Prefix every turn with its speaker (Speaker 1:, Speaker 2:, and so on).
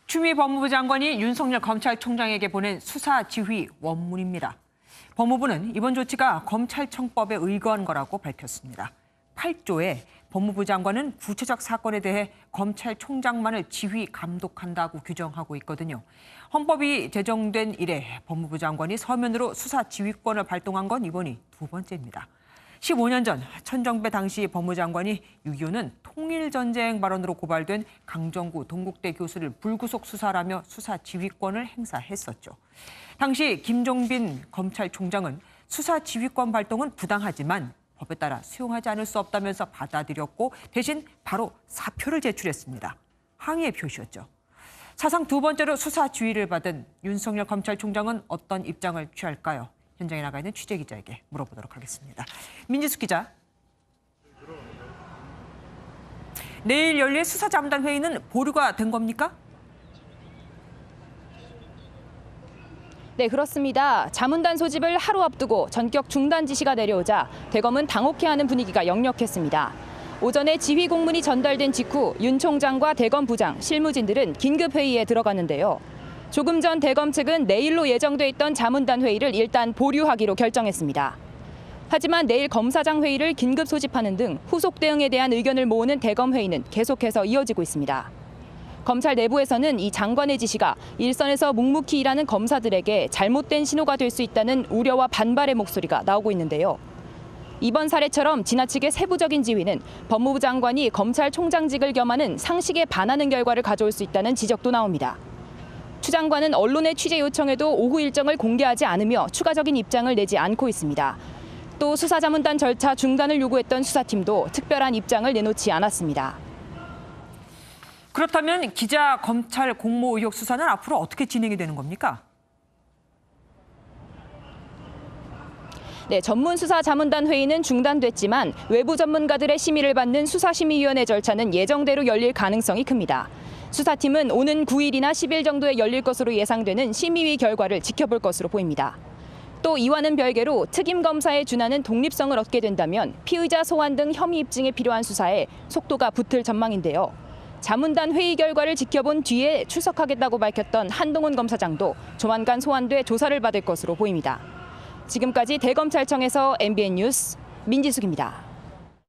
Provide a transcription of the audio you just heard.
Speaker 1: 추미애 법무부 장관이 윤석열 검찰총장에게 보낸 수사 지휘 원문입니다. 법무부는 이번 조치가 검찰청법에 의거한 거라고 밝혔습니다. 8조에 법무부 장관은 구체적 사건에 대해 검찰총장만을 지휘 감독한다고 규정하고 있거든요. 헌법이 제정된 이래 법무부 장관이 서면으로 수사 지휘권을 발동한 건 이번이 두 번째입니다. 15년 전 천정배 당시 법무장관이 6.25는 통일전쟁 발언으로 고발된 강정구 동국대 교수를 불구속 수사라며 수사 지휘권을 행사했었죠. 당시 김종빈 검찰총장은 수사 지휘권 발동은 부당하지만 법에 따라 수용하지 않을 수 없다면서 받아들였고 대신 바로 사표를 제출했습니다. 항의의 표시였죠. 사상 두 번째로 수사 지휘를 받은 윤석열 검찰총장은 어떤 입장을 취할까요? 현장에 나가 있는 취재기자에게 물어보도록 하겠습니다. 민지숙 기자. 내일 열릴 수사자문단 회의는 보류가 된 겁니까?
Speaker 2: 네, 그렇습니다. 자문단 소집을 하루 앞두고 전격 중단 지시가 내려오자 대검은 당혹해하는 분위기가 역력했습니다. 오전에 지휘 공문이 전달된 직후 윤 총장과 대검 부장, 실무진들은 긴급 회의에 들어갔는데요. 조금 전 대검 측은 내일로 예정돼 있던 자문단 회의를 일단 보류하기로 결정했습니다. 하지만 내일 검사장 회의를 긴급 소집하는 등 후속 대응에 대한 의견을 모으는 대검 회의는 계속해서 이어지고 있습니다. 검찰 내부에서는 이 장관의 지시가 일선에서 묵묵히 일하는 검사들에게 잘못된 신호가 될 수 있다는 우려와 반발의 목소리가 나오고 있는데요. 이번 사례처럼 지나치게 세부적인 지휘는 법무부 장관이 검찰총장직을 겸하는 상식에 반하는 결과를 가져올 수 있다는 지적도 나옵니다. 추 장관은 언론의 취재 요청에도 오후 일정을 공개하지 않으며 추가적인 입장을 내지 않고 있습니다. 또 수사자문단 절차 중단을 요구했던 수사팀도 특별한 입장을 내놓지 않았습니다.
Speaker 1: 그렇다면 기자 검찰 공모 의혹 수사는 앞으로 어떻게 진행이 되는 겁니까?
Speaker 2: 네, 전문수사자문단 회의는 중단됐지만 외부 전문가들의 심의를 받는 수사심의위원회 절차는 예정대로 열릴 가능성이 큽니다. 수사팀은 오는 9일이나 10일 정도에 열릴 것으로 예상되는 심의위 결과를 지켜볼 것으로 보입니다. 또 이와는 별개로 특임검사에 준하는 독립성을 얻게 된다면 피의자 소환 등 혐의 입증에 필요한 수사에 속도가 붙을 전망인데요. 자문단 회의 결과를 지켜본 뒤에 출석하겠다고 밝혔던 한동훈 검사장도 조만간 소환돼 조사를 받을 것으로 보입니다. 지금까지 대검찰청에서 MBN 뉴스 민지숙입니다.